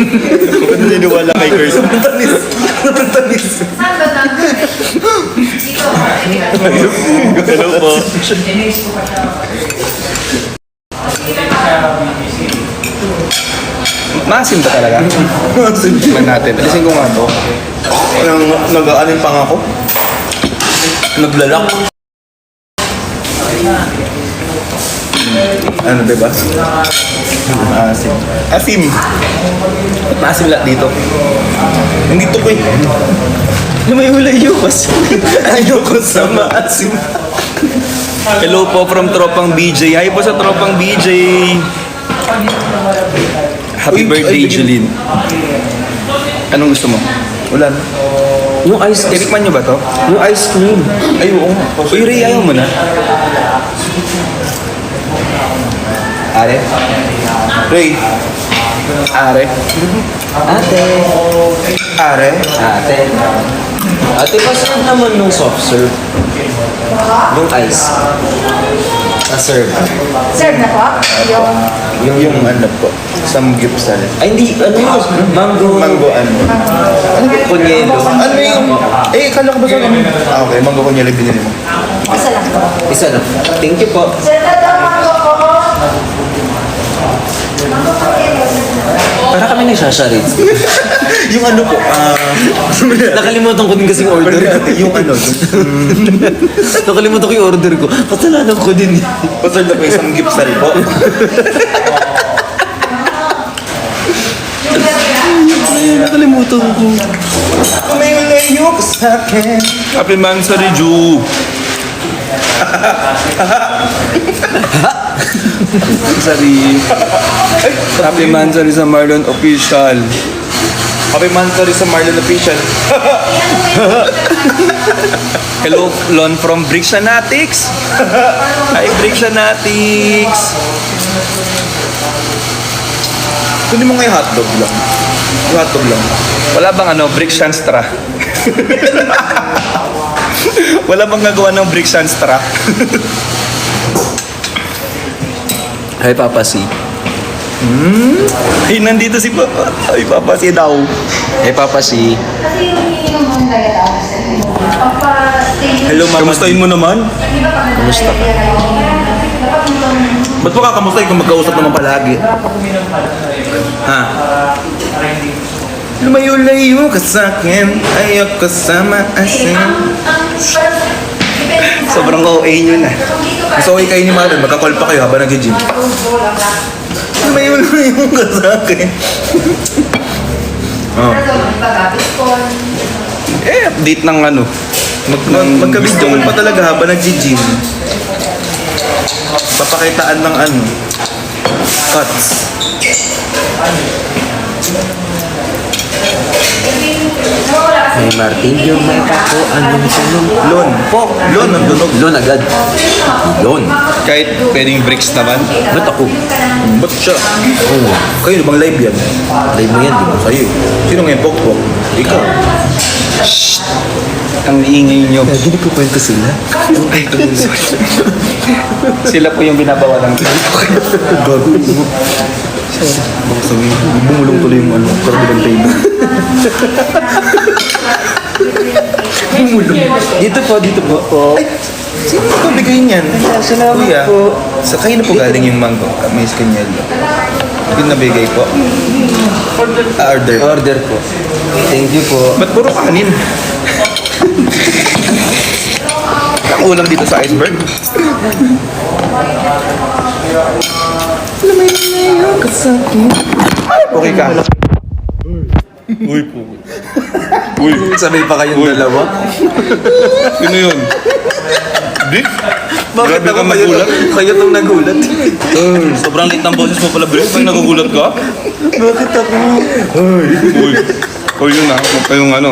Huwag naniniwala kay Kurt. Sobrang tamis. Saan ba tayo? Dito. Hello po. Maasim ba talaga? Tingnan natin. Alisin ko nga to. Nag-aanin pang ako. Naglalak. Ano diba? Maasim. Asim. Ba't maasim lahat dito? Hindi to ko eh. Lumayula yukos. Ayoko sa maasim. Hello po from Tropang BJ. Hi po sa Tropang BJ. Happy birthday, Jeline. Anong gusto mo? Wala na. Yung ice cream. Tinikman nyo ba to? Yung ice cream. Ay, oo nga. Uy, Ray, ayaw mo na. Are? Ray. Are? Ate. Are? Ate. Ate, paserve naman nung soft serve. Yung ice. Serve. Sir na po? Yung ano po. Samgyupsal. Ay, hindi. Ano yun? Mango. Mango ano? Ano yung kunyelo? Ano yung... Eh, kala ko ba sa namin? Ah, okay. Mango kunyali binili mo. Isa lang po. Isa na. Thank you po. Sir, tatamang ko po. Para kami nagsasharit. Yung ano po, Nakalimutan ko din kasing order. yung ano, Nakalimutan ko yung order ko. Kasalanan ko din. pasal na po yung samgyupsal po. Nakalimutan ko. May ulayo ka sa akin. Happy Mansari Jew. Mansari. Happy Mansari sa Marlon Official. Happy Mansari sa Marlon Official. Hello, Lon from Bricks-Fanatics. Hi, Bricks-Fanatics. Kunin mo nga yung hotdog lang. Yung hotdog lang. Wala bang ano, Bricks-Shanstra? Wala bang gagawa ng Bricks-Shanstra? Hi, Papa C. Ay, nandito si Papa. Ay, Papa si daw. Hi, Papa C. Kasi yung ininom mo talaga ako sa papa-stay. Hello, Mama. Kamustahin mo naman? Kamusta ka? Ba't mo kakamustahin kung magkausap naman palagi? Ha? Lumayo-layo ka sa'kin, ayok ka sa maasin. Sobrang OA nyo na. Mas OA kayo ni Marlon, magka-call pa kayo habang nag-gym. Lumayo-layo ka sa'kin. Oh. Eh, update ng ano. Magka-video call pa talaga habang nag-gym. Papakitaan ng ano. Cuts. Hey, Martin, yung may pako, anong sunong? Lon. Po. Lon ang dunog. Lon agad. Lon. Kahit pwedeng bricks naman. Ba't ako? Ba't siya? Oo. Kayo bang live yan? Live mo yan, di ba? Sa'yo. Sino ngayon pokpok? Ikaw. Shhh! Ang iingay nyo. Hindi ko kwento sila. Sila po yung binabawa ng Gago. Baka sabihin, bumulong tuloy yung ano, kabilang table. Bumulong. Dito po, dito po. Ay, sino ko bigay niyan? Salamat Kuya, po. sa kayo na po galing yung mango, may skanyelo. Yung nabigay po. Order. Order po. Thank you po. Ba't puro kanin? Ang ulam dito sa iceberg. Okay ka? Uy po. Uy. Sabay pa kayong dalawa? Sino yun? Di? Bakit Grabe ako ka magulat. kayo nung nagulat? Sobrang lit ng boses mo pala, Bre. Pag nagugulat ka? Bakit ako? Uy. Uy, yun na. Huwag kayong ano.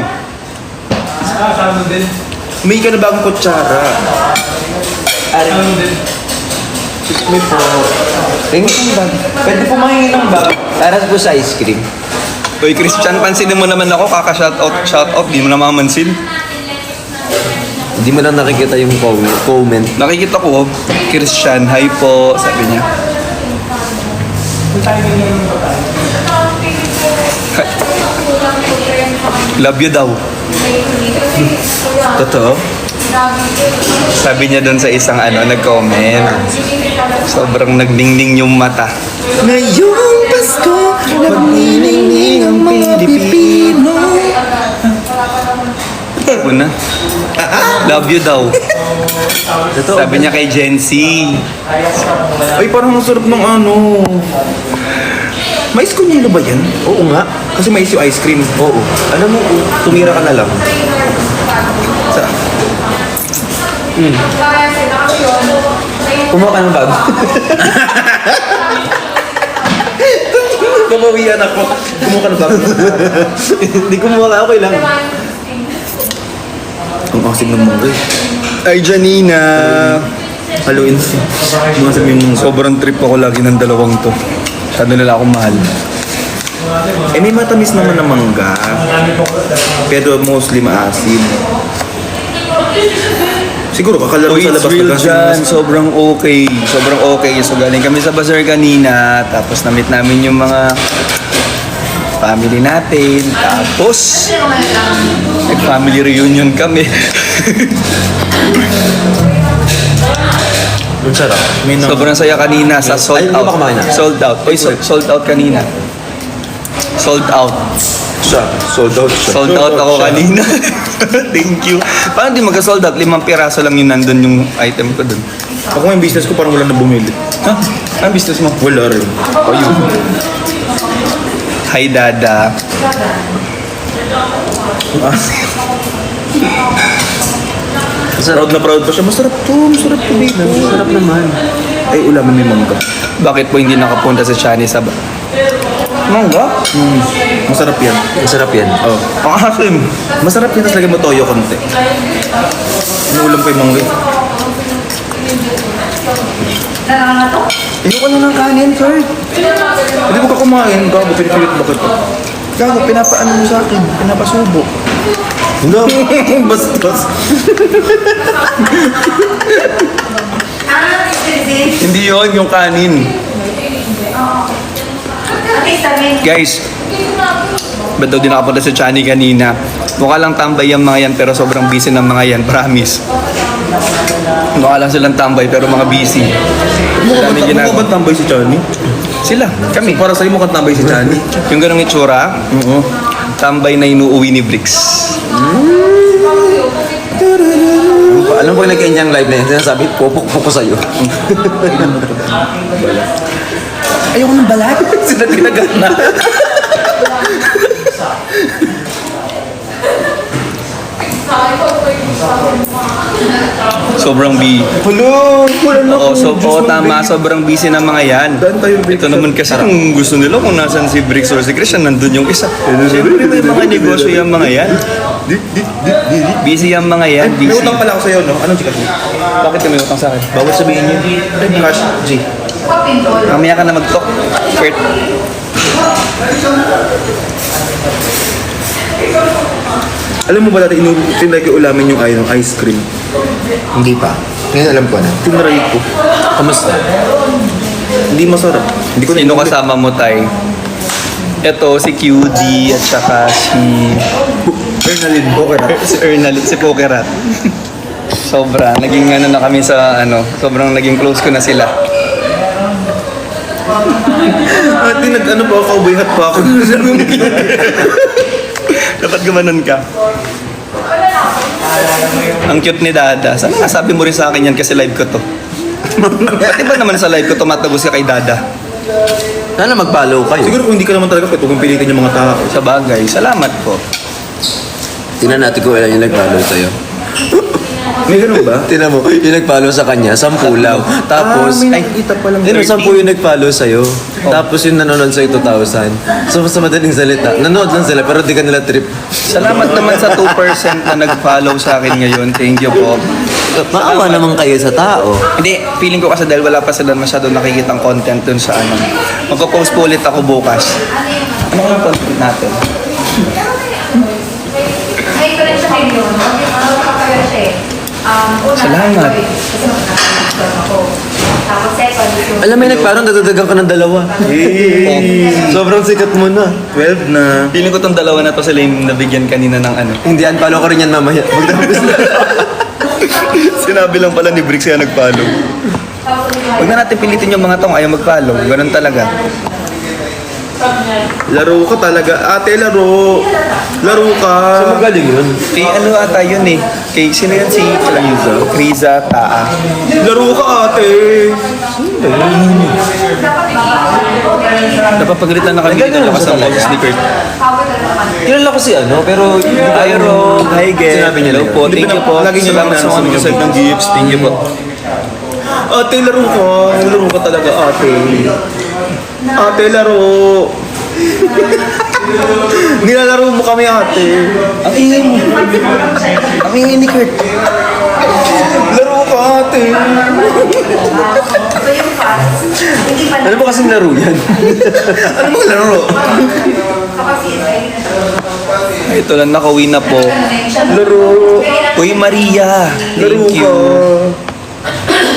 May ka na bagong kutsara. May po. Tingin ng bag. Pwede po mahingi ng bag. Para po sa ice cream. Uy, Christian, pansinin mo naman ako. Kaka-shoutout. Di mo na mamansin. Hindi mo lang nakikita yung comment. Nakikita ko, Christian, hi po, sabi niya. Love you daw. Totoo? Sabi niya doon sa isang nag-comment. Sobrang nagdingding yung mata. Ngayong Pasko, magniningning ang mga Pilipino. Una. Love you daw. Sabi niya kay Jency. Ay, parang ang sarap ng Mais kunyelo ba yan? Oo nga. Kasi mais yung ice cream. Oo. Alam mo, tumira ka na lang. Sa, Kumuha ka ng bag. Nabawian ako. Kumuha ka na ba? Hindi kumuha ka, okay lang. Ang asig ng mangga. Ay, Janina. Halloween. Mga sabihin mong Sobrang trip ako lagi ng dalawang to. Masyado nila akong mahal. Eh, may matamis naman na mangga. Pero mostly maasim. Siguro kakalaro Oh, sa it's labas real na dyan. Sobrang okay. Sobrang okay. So, galing kami sa bazaar kanina. Tapos, na-meet namin yung mga family natin. Tapos, nag-family reunion kami. Ang sarap. May na, Sobrang saya kanina sa sold Ay, hindi out. ba kumain na? Sold out. Oy, sold out kanina. Sold out. Siya. Sold out siya. Sold out ako kanina. Thank you. Paano di magka-sold out? 5 piraso lang yun nandun yung item ko dun. ako yung business ko parang wala na bumili. Ha? Ang business mo? Wala rin. O yun. Hi, Dada. Proud na proud pa siya. Masarap to, babe. Sarap naman. Ay, ulaman may mangga. Bakit po hindi nakapunta sa Chani sa... Mangga? Masarap yan. Masarap yan. Oh. Ang asim. Masarap yan, tapos lagyan mo toyo konti. Inuulam ko yung mangga. Ayoko na ng kanin, sir. Hindi mo ka kumain, gago, pinipilit mo kita. Gago, pinapaano mo sa akin, pinapasubo. No. Bastos. Hindi yon yung kanin. Guys, ba't daw di nakapunta sa Chani kanina? Mukha lang tambay yung mga yan pero sobrang busy ng mga yan, promise. Mukha lang silang tambay pero mga busy. Dami Mukha ginagawa. ba tambay si Chani? Sila, kami. Para sa'yo mukhang tambay si Chani. Yung ganong itsura, Oo. tambay na inuuwi ni Bricks. Alam mo pag nag-kanyang live na yan, sinasabi, pupuk-puk ko sa'yo. Ayoko ng balat. Sila tinagat na. Sobrang busy. Wala na Oo, akong juice ng tama. baby. Sobrang busy ng mga yan. Daan tayo, Bricks. Ito naman kasi kung gusto nila kung nasan si Bricks or si Christian, nandun yung isa. Siyempre may mga negosyo yung mga yan. Busy yung mga yan. May Busy. utang pala ako sa'yo, no? Anong chikas mo? Bakit ka may utang sa akin? Bawal sabihin niyo. Ay, cash, G. Mamaya ka na mag-talk. Kurt. Alam mo ba dati, tinry ko ulamin yung ice cream. Hindi pa. Ngayon alam ko na. Tinry ko. Kamusta? Hindi masarap. Hindi ko Sino kasama mo, Tay? Ito, si QD at saka si... Bernalyn, okay na. Si Ernal, si Pokerat. Sobra. Naging na kami sa sobrang naging close ko na sila. At nag-ano pa ako, cowboy hat pa ako. Dapat gumanon ka. Ang cute ni Dada. Sana nga sabi mo rin sa akin yan kasi live ko to. Pati ba naman sa live ko tumatagos ka kay Dada? Sana mag-follow kayo. Siguro kung hindi ka naman talaga, kung pilitin yung mga tao. Sa bagay. Salamat po. Tingnan natin kung ilan yung nag-follow sa'yo. May ganun ba? Tingnan mo, yung nag-follow sa kanya, 10 lang. Tapos, may nakikita pa lang. Hindi, 10 yung nag-follow sa'yo. Tapos yung nanonood sa'yo 2,000. So, sa madaling salita, nanonood lang sila pero di ka nila trip. Salamat naman sa 2% na nag-follow sa akin ngayon. Thank you po. Maawa naman kayo sa tao. Hindi, feeling ko kasi dahil wala pa sila masyado nakikitang content dun sa ano. Magpo-post po ulit ako bukas. Ano ang content natin? Ay, ito rin sa menu. Ano pa kayo siya eh? Una, Salamat. Kasi ako. Tapos second, Alam mo yun, parang dadadagan ka ng dalawa. Sobrang sikat mo na. 12 na. Feeling ko tong dalawa na to sila yung nabigyan kanina ng ano. Hindi, unfollow ko rin yan mamaya. Magtapos na. Sinabi lang pala ni Bricks kaya nag-follow. Huwag na natin pilitin yung mga tong ayaw mag-follow. Ganun talaga. Laro ka talaga. Ate, laro. Laro ka. Magaling yun. Kay ano ata yun eh. Kay sino yan si Kriza Taa. Laro ka, ate. Napapagalitan na kami dito Nagagano labas siya ng talaga? office ni Kurt. Kilala ko si ano, pero... Hi Rob, hi Gel. Sinabi niya Hello lang. po, Hindi thank ba you po. lagi niyo lang Salamat sa mga nasusunod nag-serve ng gifts. Thank you po. Ate, laro ka. Laro ka talaga, ate. Ate, laro. Nilalaro mo kami, ate. Ang ingay mo. Ang ingay ni Kurt. Laro ka, ate. Ano ba kasing laro yan? Ano mga laro? Ito lang, nakauwi na po. Laro. Uy, Maria. Laro Thank ka. you.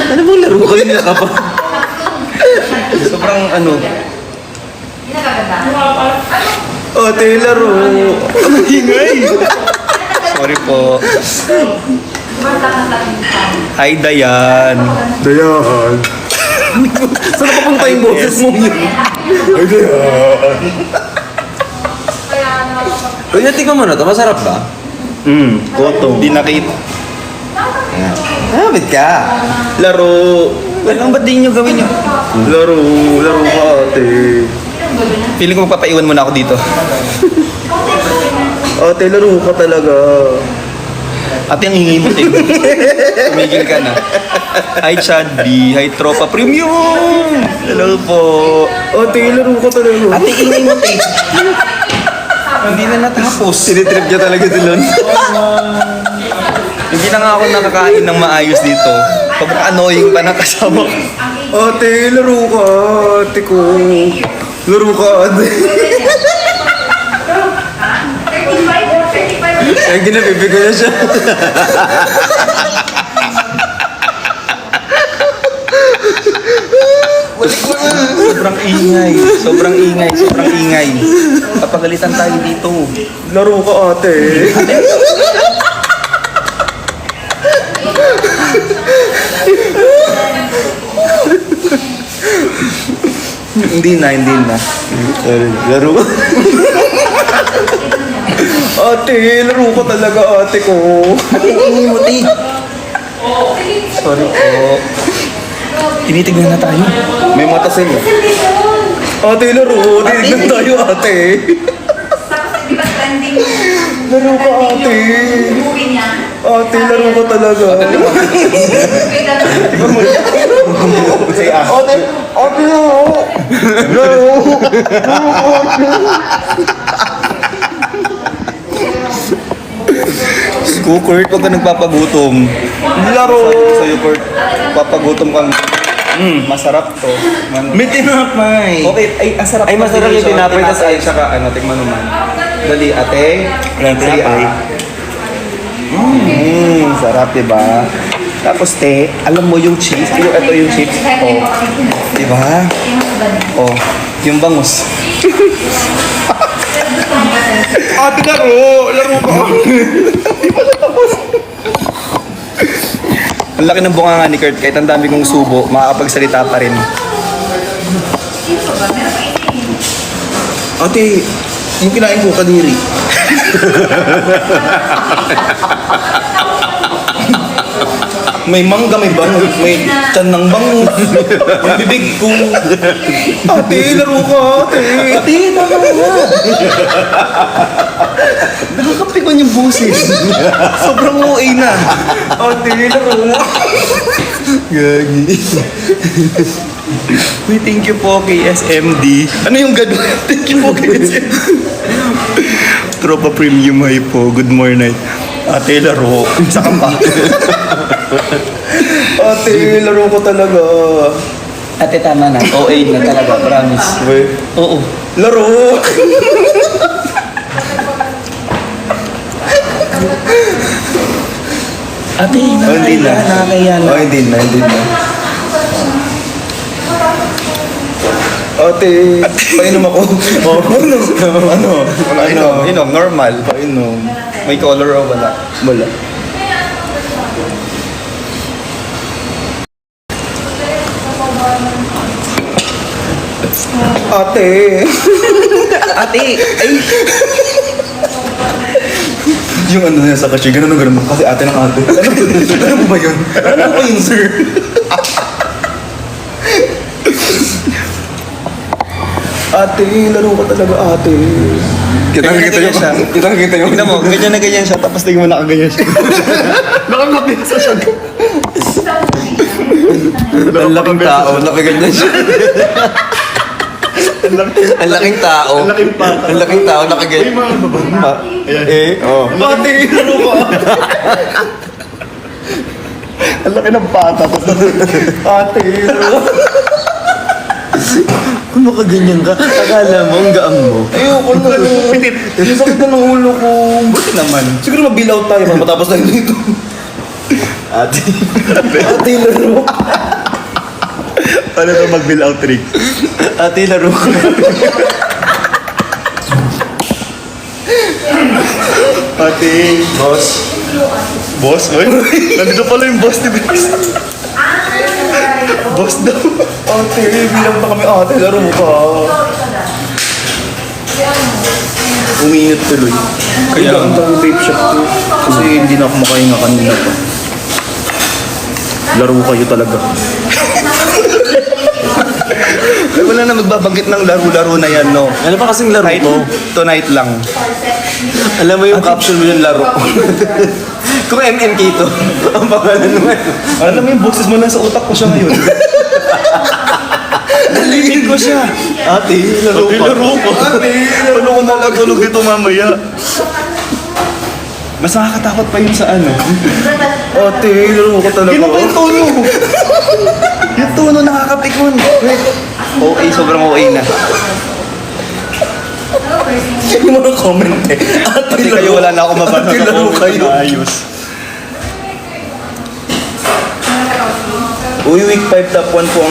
Ano bang laro ko yun ka pa? Sobrang ano. Ate, laro. Ang ingay. Sorry po. Hi, Dayan. Dayan. Saan napapunta yung boses mo? Ay, Dayan. Uy, natikman mo na to. Masarap ba? Koto. Di nakita. Habit ka. Laro. Walang ba't di nyo gawin yun? Laro. Laro ka, ate. Feeling ko magpapaiwan muna ako dito. Ate, laro ka talaga. Ate, ang hingi mo, Tim. Tumigil ka na. Hi, Chad B. Hi, Tropa Premium. Hello po. Ate, laro ka talaga. Ate, ingay mo, Tim. Hindi na natapos. Sinitrip niya talaga si Lon. Hindi na nga ako nakakain ng maayos dito. Sobrang annoying pa ng kasama ko. Ate, laro ka. Ate ko. Laro ka, ate. Ay, ginabibi ko na siya. Sobrang ingay. Sobrang ingay. Sobrang ingay. Papagalitan tayo dito. Laro ka, ate. Hindi na, hindi na. Laro ko. Ate, laro ka talaga, ate ko. Ate, ingay mo, Tim. Sorry po. Tinitignan na tayo. May mata sa'yo. Ate, laro. Tinignan tayo, ate. Laro ka, ate. Ate, laro ka talaga. Say ah. Ate, ate, laro. Laro. Kurt, huwag ka nagpapagutom. Laro. Sa'yo, Kurt. Papagutom kang, masarap to. May tinapay. Okay, ay, ang sarap. Ay, masarap yung tinapay, tas ay- saka ano, tikman naman. Dali, ate. Walang tinapay. Sarap, diba? Tapos, te, alam mo yung cheese? Ito yung chips. Oh, diba? Oh, yung bangus. Ate, laro. Laro ka. Ang laki ng bunganga ni Kurt, kahit ang dami kong subo, makakapagsalita pa rin. Ate, yung kinain ko kadiri. May mangga, may bangus, may tiyan ng bangus. Yung bibig ko. Ate, laro ka, ate. Ate, tama na. Nakakapikon yung busis. Sobrang OA na. Ate, laro. Gagi. Uy, thank you po kay SMD. Ano yung gano'n? Thank you po kay SMD. Tropa Premium High po. Good morning. Ate, laro. Saka pa. Ate, laro ko talaga. Ate, tama na. OA na talaga. Promise. Oo. Laro. Ate, hindi na. nakakaya na. Oh, hindi na, hindi na. Ate, painom ako. Inom, normal. Painom. May color o wala? Wala. Ate. Ate! Ay! Yung ano na sa cashier, ganun. Kasi ate ng ate. Ano mo ba yun? Ano mo ba yun, sir? Ate, laro ka talaga, ate. Ganyan siya. Kita nyo. Tignan mo, ganyan na ganyan siya, tapos tingin mo nakaganyan siya. Nakangapisa siya. Ang laking tao, nakaganyan siya. Ang laking tao. Ang laking tao, nakaganyan. Ate, laro ka. Ang laki ng pata. Ate, laro ka. Kung nakaganyan ka, akala mo, ang gaang mo. Ayoko na. Yung sakit na ng ulo ko. Buti naman. Siguro mag-bill out tayo matapos tayo dito. Ate. Ate, laro. Paano ito mag-bill out trick? Ate, laro ka. Ate! Boss. Boss? Oy? Nandito pala yung boss ni Brix. Boss daw. Ate, bilang na kami. Ate, laro ka. Uminit tuloy. Kaya ang tayo vape shop ko. Kasi hindi na ako makahinga kanina pa. Laro kayo talaga. Ay, wala na magbabanggit ng laro-laro na yan, no? Ano pa kasing laro Kahit ko? tonight lang. Alam mo yung caption mo yung laro. Kung MMK to, ang pangalan naman. Alam mo yung boses mo nasa utak ko siya ngayon. Nalilig ko siya. Ate, laro Ate, ka. laro ko. Paano ko nakatulog dito mamaya? Mas nakakatakot pa yun sa ano. Ate, laro ka talaga. Yun pa yung tono. Yung tono nakakapikon. OA, sobrang OA na. Yung mga comment eh. Ate, Pati kayo wala na ako mabasa Ate, sa laro comment kayo. na ayos. Uy, week 5 top 1 po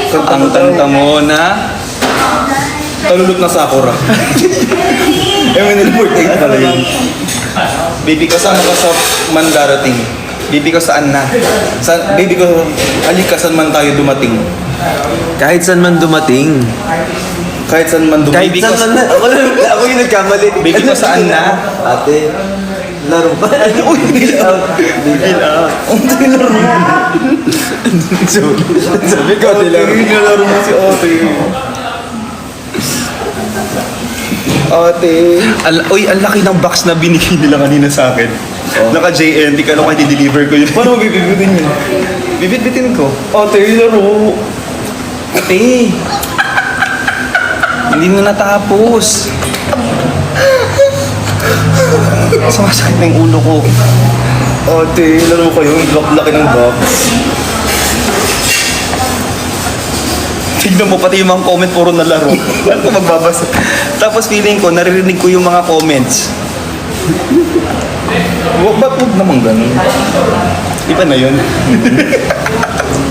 Ang kanta mo na... Talulot na Sakura. May niliport 8 pala yun. Baby ko saan ka sa man darating? Baby ko saan na? Baby ko, halika saan man tayo dumating. Kahit saan man dumating. Kahit saan man dumating. Baby Saan ko- man na, ako yung nagkamali. Baby ko saan na? Ate, laro pa. Uy, bill out. Bill out. Ate, laro. Sabi ko, ate, laro. Nilaro mo si ate. Ate. Uy, ang laki ng box na binigay nila kanina sa akin. Naka JNT, kala ko i-deliver ko yun. Paano mabibibitin yun? Bibit-bitin ko. Ate, laro. Ate! Hindi na natapos. Sumasakit na yung ulo ko. Ate, laro kayo. Laki ng box. Tignan mo pati yung mga comment puro na laro. Ano ko magbabasa? Tapos feeling ko, naririnig ko yung mga comments. Ba't huwag naman ganun? Iba na yun.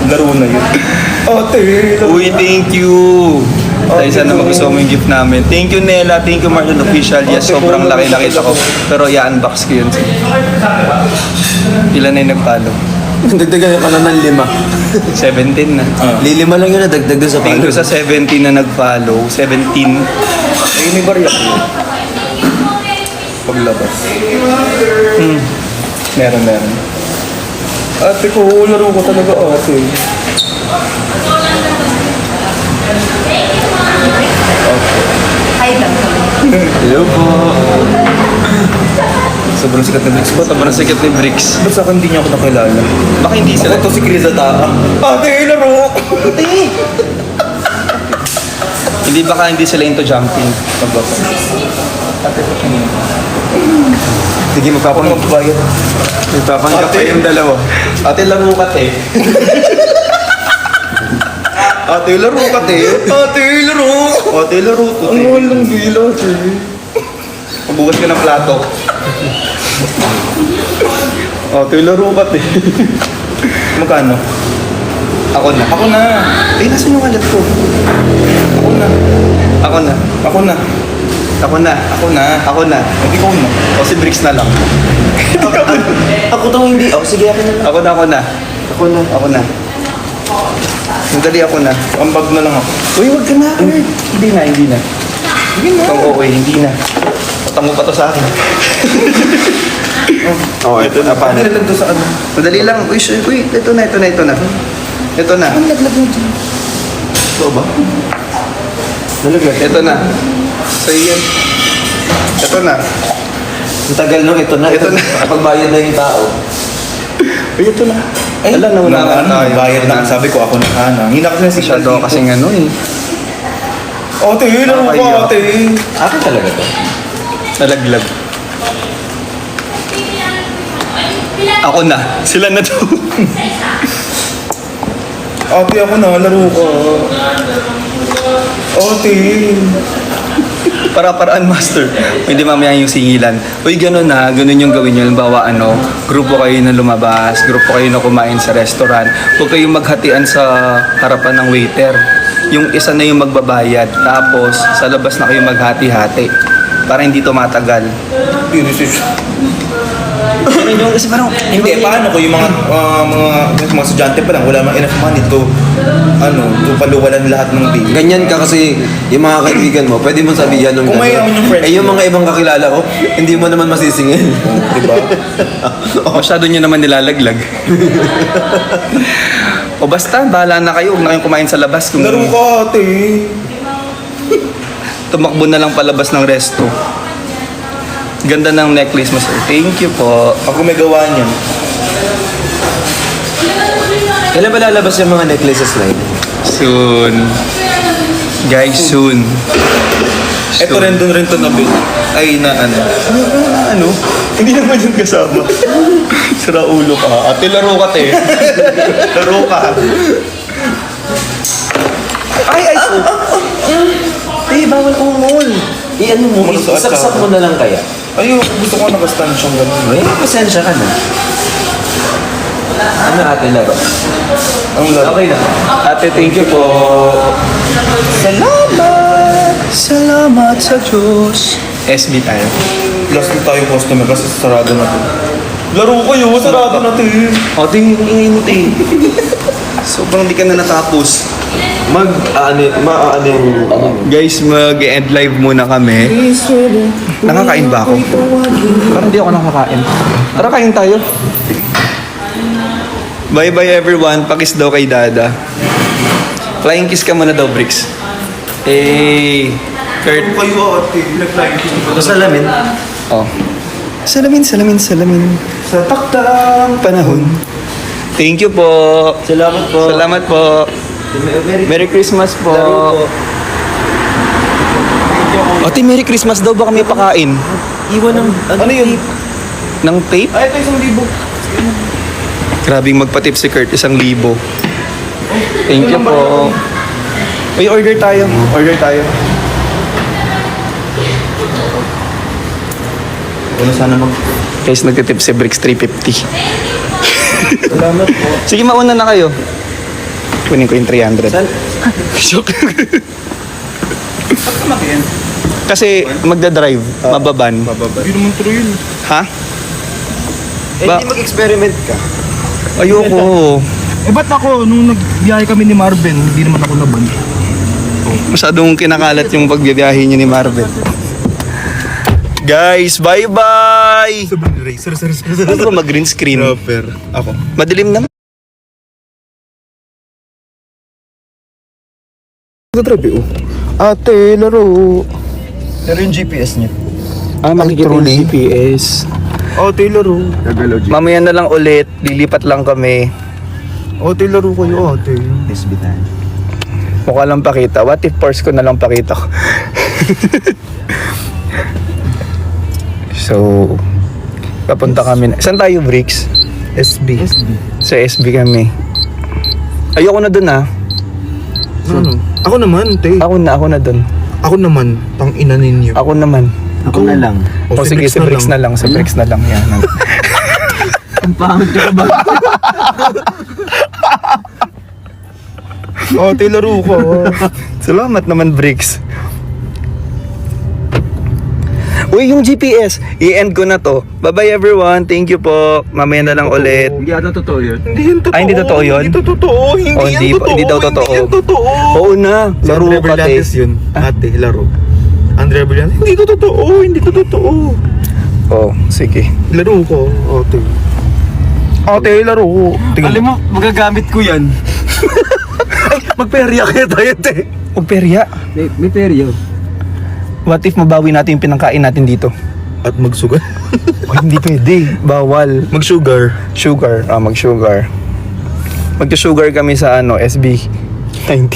Laro na yun. Ate, laro. Uy, thank you. Dahil sana magustuhan mo yung gift namin. Thank you, Nela. Thank you, Marlon Official. Yes, sobrang laki nakita ko. Pero i-unbox ko yun. Ilan na yung nag-follow? Dagdagan ka na ng 5. 17 na. Lilima lang yun na dagdag doon sa Thank you palo. sa 17 na nag-follow. 17. Ayun may barya ko. Paglabas. Meron. Ate ko, laro ko talaga ate. Hello po. Sobrang sikat na Bricks po. Sobrang sikat ni Bricks. Ba't sa akin hindi niya ako nakilala? Baka hindi sila. Ako to si Chris Ataka. Ate, laro! Hindi baka hindi sila into jumping. Sige, Ako magpapang... magbabayad. Magpapanggap pa yung dalawa. Ate, laro ka, te. Ate, laro ka, te. Ate, laro! Ate, laro to, Ang te. mahal ng bilo, te. Pagbukas ka ng plato. Ate, laro ka, te. Magkano? Ako na. Ako na. Eh, nasan yung kalat ko? Ako na. Ako na. Ako na. Ako na. Ako na. Ako na. Hindi ko na. O si Bricks na lang. Ako to hindi. Oh, sige, ako na. Ako na. Ako na. Ako na. Sandali ako na. Ambag na lang ako. Uy, wag ka na. Hindi na. Hindi na. Kung okay, hindi na. Patango pa to sa akin. Oh, ito na. Paano? Nilaglag to sa ano. Madali lang. Uy, ito na. Ito na. Ang laglag mo dyan. Ito ba? Nalaglag. Ito na. Sa'yo yan. Ito na. Ang tagal nung ito na. Ito na. Pagbayad na yung tao. Uy, ito na. Ay, Alam na, wala ano, tayo. bayad na. Sabi ko ako na kana. Hindi na kasi nasignal Masyado kasing ano eh. Ate, laro Okay, ka yun. ate. Akin talaga to. Nalaglag. Ako na. Sila na to. Ate, ako na. Laro ka. Ate. Para-paraan, master. Hindi mamaya yung singilan. Uy, ganun na. Ganun yung gawin nyo. Halimbawa, grupo kayo na lumabas, grupo kayo na kumain sa restaurant. Huwag kayong maghatian sa harapan ng waiter. Yung isa na yung magbabayad. Tapos, sa labas na kayo maghati-hati. Para hindi tumatagal. Ganun yung kasi parang... Hindi, paano ko yung mga estudyante pa lang, wala mang enough money to, to paluwalan lahat ng bill. Ganyan ka kasi yung mga kaibigan mo, pwede mo sabihan ng Kung may gano'n. yung friends Eh yung mga ibang kakilala ko, hindi mo naman masisingil. Diba? Masyado nyo naman nilalaglag. O basta, bahala na kayo. Huwag na kayong kumain sa labas. Kung Laro ka ate. tumakbo na lang palabas ng resto. Ganda ng necklace mo, sir. Thank you po. Ako may gawa niyan. Kailan ba lalabas yung mga necklaces na yun? Soon. Guys, soon. Ito rin doon rin to na bill. Ay na ano. Hindi naman yung kasama. Sira ulo ka. Ate, laro ka, te. Laro ka. Ay! Eh, bawal umol. I-ano mo, Malusuat ka. isaksak mo na lang kaya. Ayun, gusto ko nakastand siyang gano'n. Eh, pasensya ka na. Ano ate laro? Ang laro. Okay na. Ate, thank you po. Salamat! Salamat sa Diyos. SB tayo. Last na tayo customer kasi sarado na to. Laro kayo, sarado na to eh. Ate, yung ingay mo, te. Sobrang di ka na natapos. Guys, mag-end live muna kami. Nakakain ba ako? Parang di ako nakakain. Tara, kain tayo. Bye-bye everyone. Pakis daw kay Dada. Flying kiss ka muna daw, Bricks. Hey, Kurt. Kayo ate, nag-like. Salamin. Oh. Salamin. Sa taktang Panahon. Thank you po. Salamat po. Salamat po. Merry Christmas po. Ate, Merry Christmas daw. Baka may pakain. Iwan ng... Ano yun? Ng tape? Ay, ito 1,000. Grabing magpa-tip si Kurt, 1,000. Thank you po. Uy, order tayo. Ano sana Guys, nagtitip si Bricks 350. Salamat po. Sige, mauna na kayo. Kunin ko yung 300. Joke. Kasi magdadrive, mababan. Hindi naman true yun. Ha? Eh, hindi mag-experiment ka. Ayoko. Eh ba't ako, nung nagbiyahe kami ni Marvin, hindi naman ako laban. Masyadong kinakalat yung pagbibiyahe niyo ni Marvin. Guys, bye-bye! Sir. Ano ba mag-green screen? Rapper. Ako. Madilim naman. Nagtatrabi Ate, laro. Pero yung GPS niya. Ah, makikita yung GPS. Ate, laro. Mamaya na lang ulit, lilipat lang kami. Ate, laro kayo ate. SB tayo. Mukha lang pakita. What if force ko na lang pakita ko? So, papunta kami na. Saan tayo, Bricks? SB. Sa SB kami. Ayoko na dun ah. Ano? Ako naman, te. Ako na dun. Ako naman, tang ina ninyo. Ako naman. Ako na lang. O sige, si Bricks na lang. Si Bricks na lang. Yan. Ang pangit ka ba? Ate, laro ka. Salamat naman, Bricks. Uy, yung GPS, i-end ko na to. Bye-bye everyone, thank you po. Mamaya na lang ulit. Hindi ata totoo yun. Hindi yan totoo. Ay, hindi totoo yun? Hindi to totoo. Hindi Oh, yan hindi- totoo. hindi daw totoo. Hindi yan totoo. Oo na, laro Andre ka, te. Berlantes yun. Ate, laro. Andre Berlantes. Hindi to totoo. Hindi to totoo. Oh, sige. Laro ko. Ate. Ate, laro ko. Tingnan Alam mo, magagamit ko yan. Magperya kaya tayo, te. O perya, May peryo. what if mabawi natin yung pinangkain natin dito? At magsugar. Oh, hindi pwede. Bawal. Magsugar. Sugar. Mag-sugar. Mag-sugar kami sa SB 19.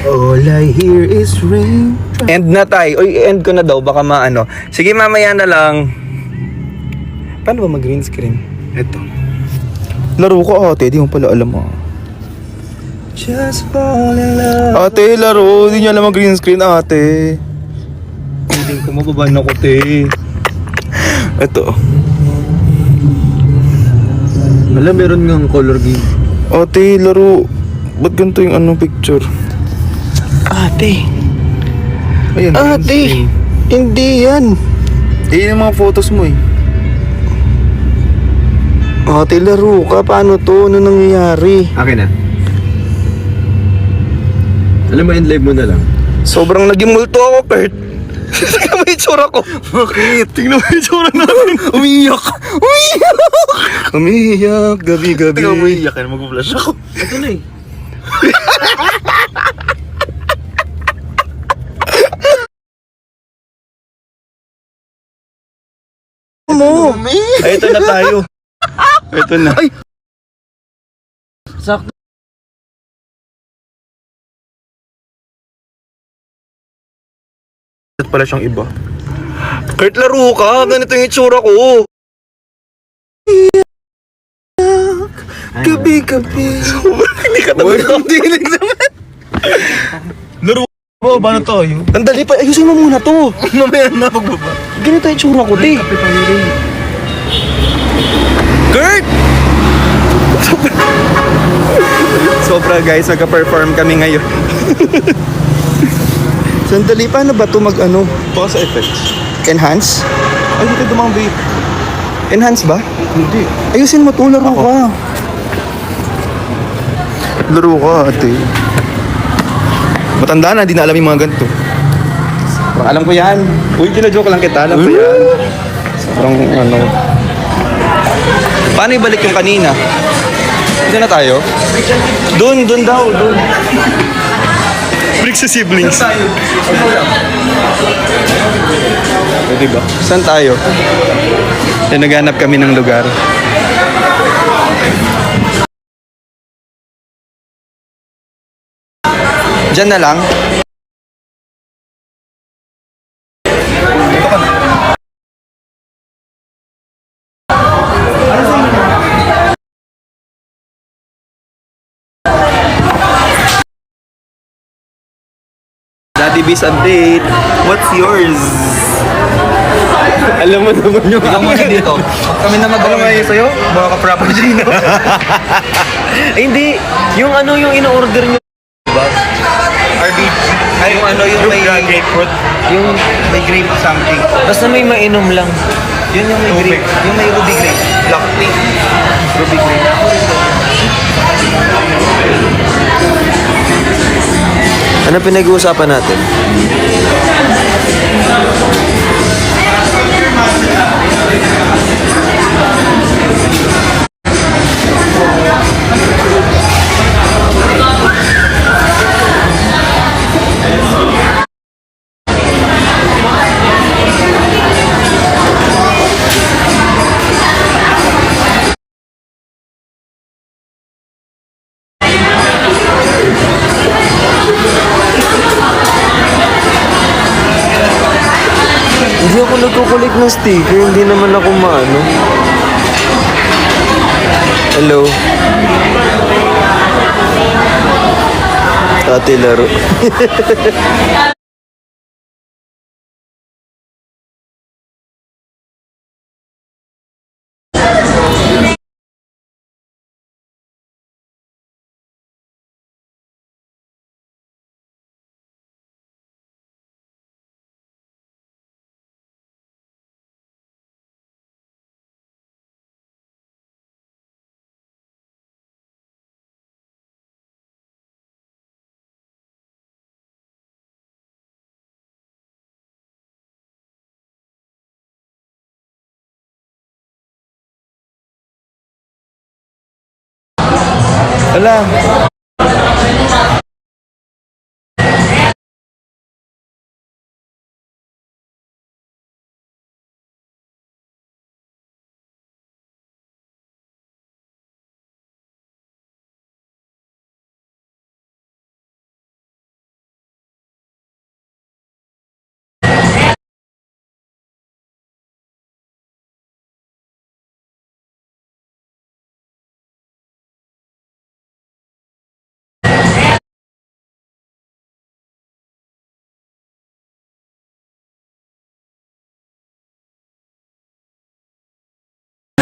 All I hear is rain. End na tayo. Uy, end ko na daw. Baka maano. Sige, mamaya na lang. Paano ba mag-green screen? Eto. Laro ko, ate. Di mo pala alam, ah. Just fall in love. Ate, laro. Di niya alam ang green screen, ate. Hindi ko mababan ako, te. Eto. Alam, meron ngang color game. Ate, laro. Ba't ganito yung picture? Ate. Ayan, green Ate. screen. Hindi yan. Eh, yung mga photos mo, eh. Ate, laro ka. Paano to? Ano nangyayari? Akin na. Alam mo, end live mo na lang. Sobrang naging multo ako, Kurt. Tingnan mo yung tsura ko. Bakit? Tingnan mo yung tsura natin. Umiyak. Umiyak. Umiyak. Gabi-gabi. Tingnan mo iyak yan. Mag-flash ako. Ito na eh. mo. Ay, ito na tayo. Ito na. Ay! Sakto. At pala siyang iba. Kurt, laro ka. Ganito yung itsura ko. Gabi-gabi. Hindi ka tapos ng dinig naman. Laro ko. Paano tayo? Andali pa. Ayusin mo muna to. Mamaya na pagbaba. Ganito yung itsura ko, te. Kurt! Sobra guys, magka-perform kami ngayon. Sandali, paano ba ito Baka sa effects. enhance? Ay, dito dumang vape. Enhance ba? Hindi. Ayusin mo to, laro ka. Laro ka, ate. Matanda na, di na alam yung mga ganito. Alam ko yan. Uy, joke lang kita. Alam ko yan. Sobrang Paano ibalik yung kanina? Dito na tayo? Doon daw, doon. Break sa siblings. Pwede ba? Saan tayo? Naghanap kami ng lugar. Diyan na lang. Daddy B's update. What's yours? Alam mo naman yung Ikaw muna dito. Kami na Alam mo mag-away. yun sa'yo? Mga ka-frappuccino. Hindi. Yung yung in-order nyo. RBG. Ay, yung yung may grapefruit. Yung May grape something. basta may mainom lang. Yun yung may grape. Yung may ruby grape. Black tea. Ruby grape. Ano pinag-uusapan natin? Hindi ako nagkukulik ng sticker. Hindi naman ako maano. Hello? Ate laro. Wala.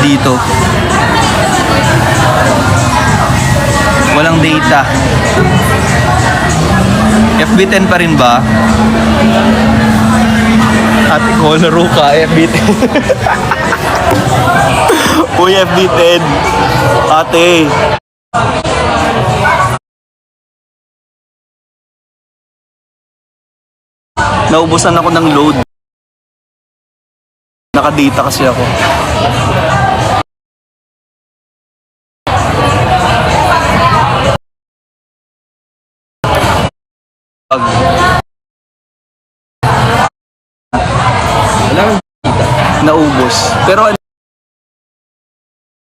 Dito. Walang data. FB10 pa rin ba? Ate ko, laro ka, FB10. Uy, FB10. Ate. Naubusan ako ng load. Naka-data kasi ako. Naubos. Pero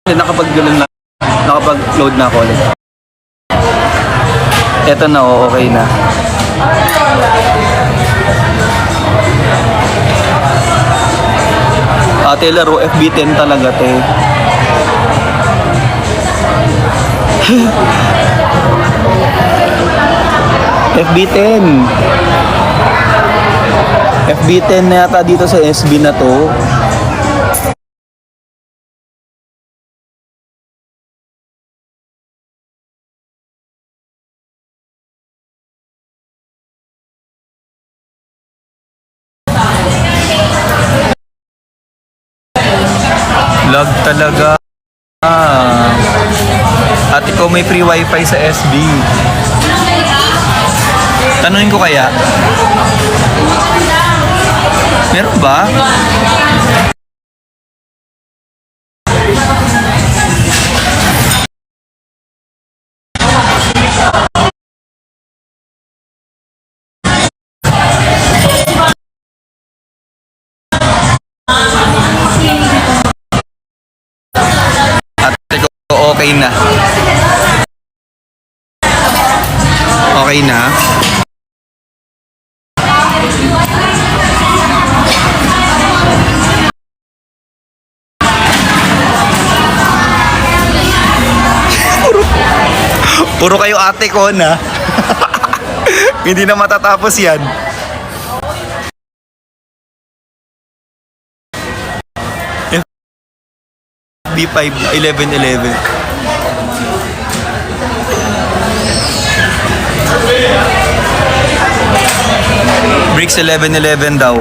nakapag-load na ako ulit. Eto na, okay na. Ate, laro FB10 talaga, te. FB10. FB10 na yata dito sa SB na to. Lag talaga. At ikaw may free wifi sa SB. Tanungin ko kaya? Meron ba? Ate ko, okay na. Okay na. Puro kayo ate ko na. Hindi na matatapos yan. B5 1111. Bricks 1111 daw.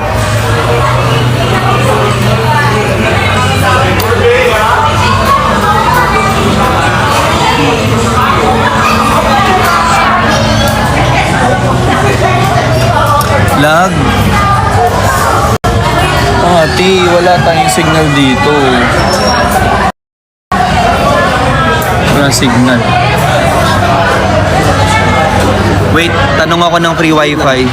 Lag. Ate, wala tayong signal dito. Walang signal. Wait, tanong ako ng free wifi.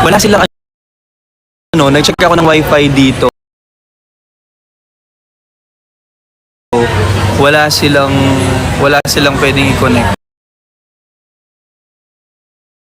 Wala silang nag-check ako ng wifi dito. Wala silang pwedeng i-connect.